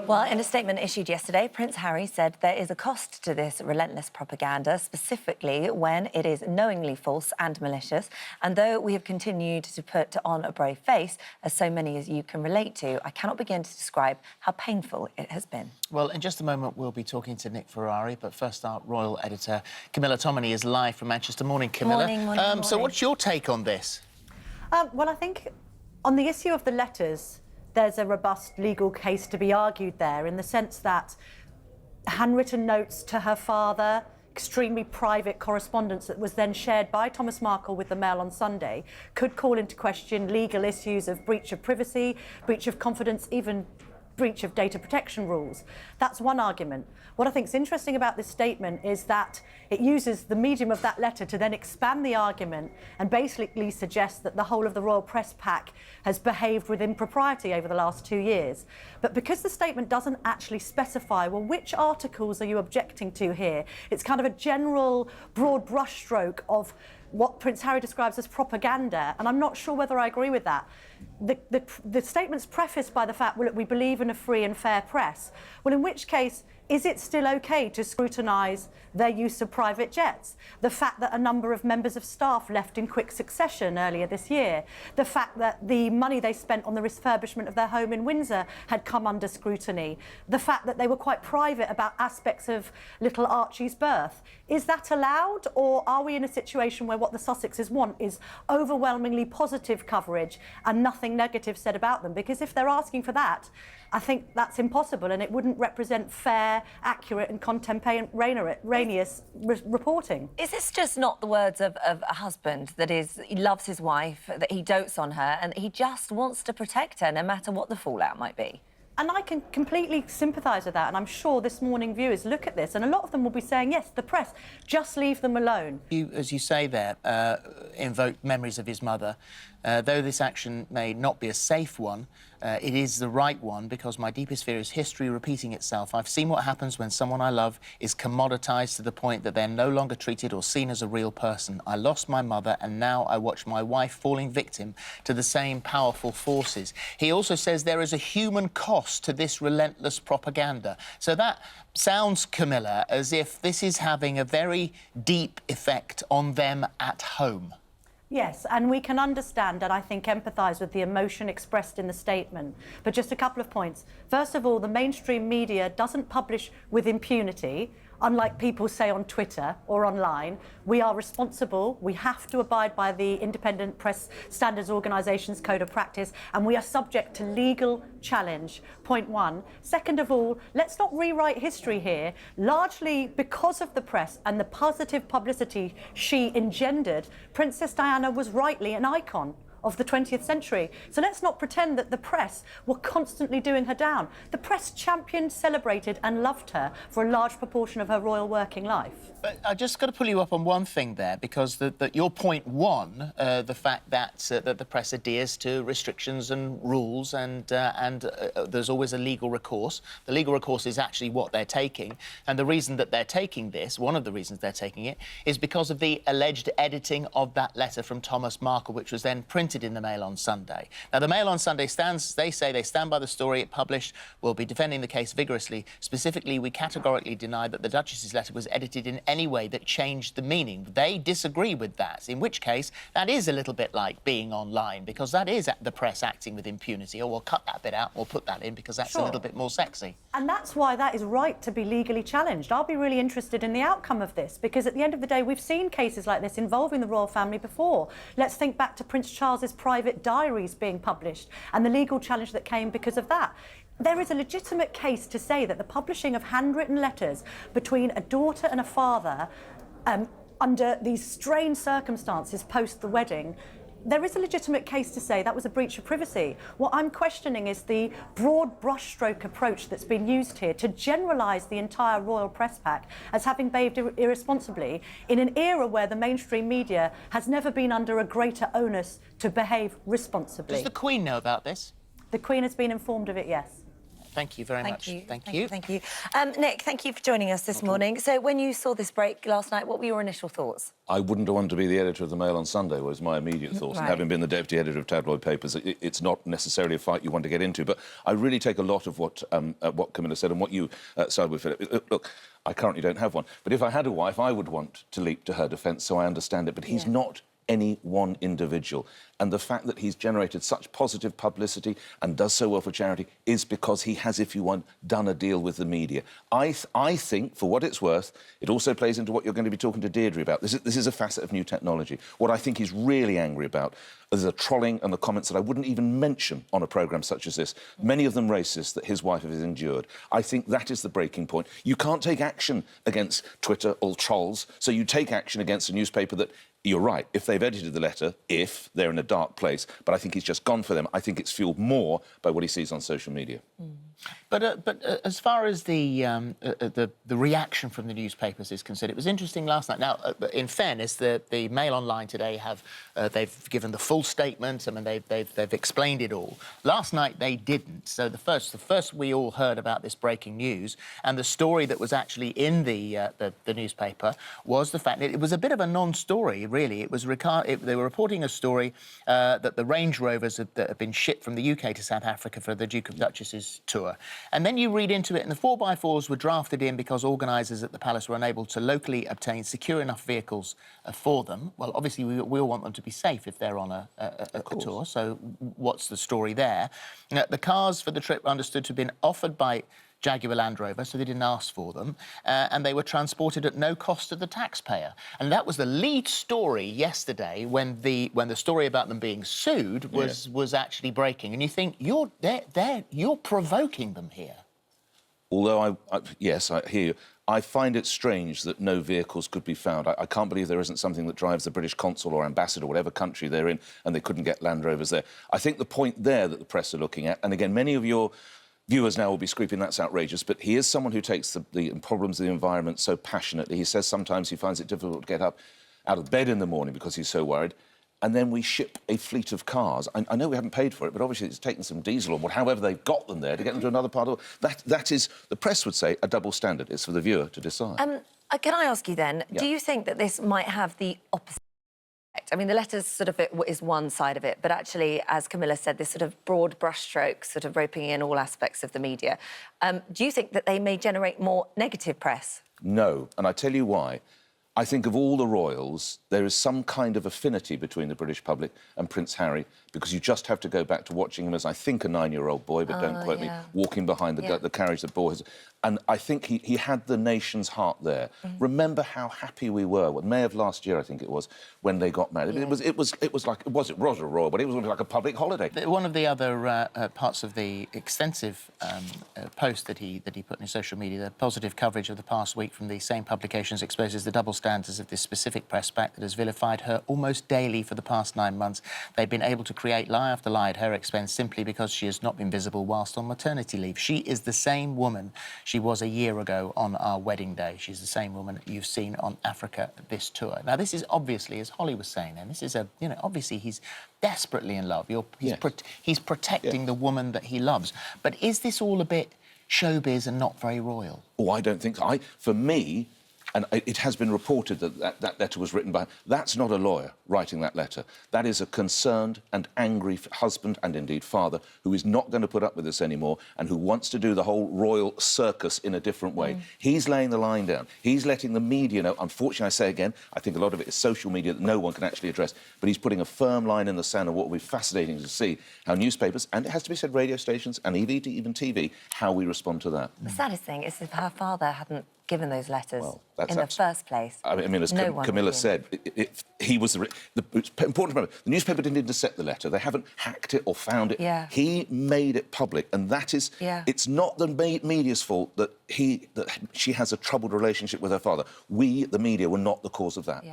Well, in a statement issued yesterday, Prince Harry said there is a cost to this relentless propaganda, specifically when it is knowingly false and malicious. And though we have continued to put on a brave face, as so many as you can relate to, I cannot begin to describe how painful it has been. Well, in just a moment, we'll be talking to Nick Ferrari, but first, our royal editor, Camilla Tominey, is live from Manchester. Morning, Camilla. Morning. So what's your take on this? Well, I think on the issue of the letters, there's a robust legal case to be argued there in the sense that handwritten notes to her father, extremely private correspondence that was then shared by Thomas Markle with the Mail on Sunday could call into question legal issues of breach of privacy, breach of confidence, even breach of data protection rules. That's one argument. What I think is interesting about this statement is that it uses the medium of that letter to then expand the argument and basically suggest that the whole of the Royal Press Pack has behaved with impropriety over the last 2 years. But because the statement doesn't actually specify, well, which articles are you objecting to here? It's kind of a general, broad brushstroke of what Prince Harry describes as propaganda, and I'm not sure whether I agree with that. The statement's prefaced by the fact, well, we believe in a free and fair press. Well, in which case, is it still OK to scrutinise their use of private jets? The fact that a number of members of staff left in quick succession earlier this year? The fact that the money they spent on the refurbishment of their home in Windsor had come under scrutiny? The fact that they were quite private about aspects of little Archie's birth? Is that allowed, or are we in a situation where what the Sussexes want is overwhelmingly positive coverage and nothing negative said about them? Because if they're asking for that, I think that's impossible, and it wouldn't represent fair, accurate and contemporaneous reporting. Is this just not the words of a husband that he loves his wife, that he dotes on her, and he just wants to protect her no matter what the fallout might be? And I can completely sympathise with that, and I'm sure this morning viewers look at this, and a lot of them will be saying, yes, the press, just leave them alone. You, as you say there, invoked memories of his mother. Though this action may not be a safe one, it is the right one, because my deepest fear is history repeating itself. I've seen what happens when someone I love is commoditised to the point that they're no longer treated or seen as a real person. I lost my mother, and now I watch my wife falling victim to the same powerful forces. He also says there is a human cost to this relentless propaganda. So that sounds, Camilla, as if this is having a very deep effect on them at home. Yes, and we can understand and I think empathise with the emotion expressed in the statement. But just a couple of points. First of all, the mainstream media doesn't publish with impunity. Unlike people say on Twitter or online, we are responsible, we have to abide by the Independent Press Standards Organisation's Code of Practice, and we are subject to legal challenge, point one. Second of all, let's not rewrite history here. Largely because of the press and the positive publicity she engendered, Princess Diana was rightly an icon of the 20th century. So let's not pretend that the press were constantly doing her down. The press championed, celebrated and loved her for a large proportion of her royal working life. But I just got to pull you up on one thing there, because your point one, the fact that the press adheres to restrictions and rules, and there's always a legal recourse. The legal recourse is actually what they're taking, and the reason that they're taking this, one of the reasons they're taking it, is because of the alleged editing of that letter from Thomas Markle, which was then printed in the Mail on Sunday. Now, the Mail on Sunday they say they stand by the story it published, will be defending the case vigorously. Specifically, we categorically deny that the Duchess's letter was edited in any way that changed the meaning. They disagree with that, in which case that is a little bit like being online, because that is the press acting with impunity. Or we'll cut that bit out, we'll put that in because that's a little bit more sexy. And that's why that is right to be legally challenged. I'll be really interested in the outcome of this, because at the end of the day, we've seen cases like this involving the royal family before. Let's think back to Prince Charles's private diaries being published and the legal challenge that came because of that. There is a legitimate case to say that the publishing of handwritten letters between a daughter and a father under these strange circumstances post the wedding, there is a legitimate case to say that was a breach of privacy. What I'm questioning is the broad brushstroke approach that's been used here to generalise the entire royal press pack as having behaved irresponsibly in an era where the mainstream media has never been under a greater onus to behave responsibly. Does the Queen know about this? The Queen has been informed of it, yes. Thank you very much. Thank you. Nick, thank you for joining us this morning. So when you saw this break last night, what were your initial thoughts? I wouldn't want to be the editor of the Mail on Sunday, was my immediate thoughts. Right. And having been the deputy editor of tabloid papers, it's not necessarily a fight you want to get into. But I really take a lot of what Camilla said and what you started with, Philip. Look, I currently don't have one. But if I had a wife, I would want to leap to her defence, so I understand it. But he's not any one individual. And the fact that he's generated such positive publicity and does so well for charity is because he has, if you want, done a deal with the media. I think, for what it's worth, it also plays into what you're going to be talking to Deirdre about. This is a facet of new technology. What I think he's really angry about is the trolling and the comments that I wouldn't even mention on a programme such as this, many of them racist, that his wife has endured. I think that is the breaking point. You can't take action against Twitter or trolls, so you take action against a newspaper that, you're right, if they've edited the letter, if they're in a dark place, but I think he's just gone for them. I think it's fuelled more by what he sees on social media. But as far as the reaction from the newspapers is concerned, it was interesting last night. Now, in fairness, the Mail Online today they've given the full statement. I mean, they've explained it all. Last night they didn't. So the first we all heard about this breaking news, and the story that was actually in the newspaper was the fact that it was a bit of a non-story. Really, it was they were reporting a story that the Range Rovers had been shipped from the UK to South Africa for the Duke of Duchess's tour. And then you read into it, and the 4x4s were drafted in because organisers at the Palace were unable to locally obtain secure enough vehicles for them. Well, obviously, we all want them to be safe if they're on a tour, so what's the story there? The cars for the trip were understood to have been offered by Jaguar Land Rover, so they didn't ask for them, and they were transported at no cost to the taxpayer. And that was the lead story yesterday when the story about them being sued was actually breaking. And you think, you're provoking them here. Although, yes, I hear you. I find it strange that no vehicles could be found. I can't believe there isn't something that drives the British consul or ambassador, whatever country they're in, and they couldn't get Land Rovers there. I think the point there that the press are looking at, and again, many of your viewers now will be screaming, that's outrageous, but he is someone who takes the problems of the environment so passionately. He says sometimes he finds it difficult to get up out of bed in the morning because he's so worried. And then we ship a fleet of cars. I know we haven't paid for it, but obviously it's taken some diesel or however they've got them there to get them to another part of that is, the press would say, a double standard. It's for the viewer to decide. Can I ask you then, do you think that this might have the opposite? I mean, the letters sort of is one side of it, but actually, as Camilla said, this sort of broad brushstrokes, sort of roping in all aspects of the media. Do you think that they may generate more negative press? No, and I tell you why. I think of all the royals, there is some kind of affinity between the British public and Prince Harry, because you just have to go back to watching him as, I think, a 9-year-old boy, but don't quote me, walking behind the carriage that bore his... And I think he had the nation's heart there. Remember how happy we were, May of last year, I think it was, when they got married. It was like, it was a royal, but it was like a public holiday. One of the other parts of the extensive post that he put in his social media, the positive coverage of the past week from the same publications, exposes the double standards of this specific press pack that has vilified her almost daily for the past 9 months. They've been able to create lie after lie at her expense simply because she has not been visible whilst on maternity leave. She is the same woman she was a year ago on our wedding day. She's the same woman you've seen on Africa this tour. Now, this is obviously, as Holly was saying, and this is obviously he's desperately in love. He's protecting the woman that he loves. But is this all a bit showbiz and not very royal? Oh, I don't think so. For me, and it has been reported that letter was written by... That's not a lawyer writing that letter. That is a concerned and angry husband and, indeed, father who is not going to put up with this anymore and who wants to do the whole royal circus in a different way. He's laying the line down. He's letting the media know. Unfortunately, I say again, I think a lot of it is social media that no one can actually address, but he's putting a firm line in the sand, and what will be fascinating to see how newspapers, and it has to be said, radio stations and even TV, how we respond to that. The saddest thing is if her father hadn't given those letters in the first place. I mean, as Camilla said, he was it's important to remember, the newspaper didn't intercept the letter. They haven't hacked it or found it. He made it public, and that is... It's not the media's fault that she has a troubled relationship with her father. We, the media, were not the cause of that.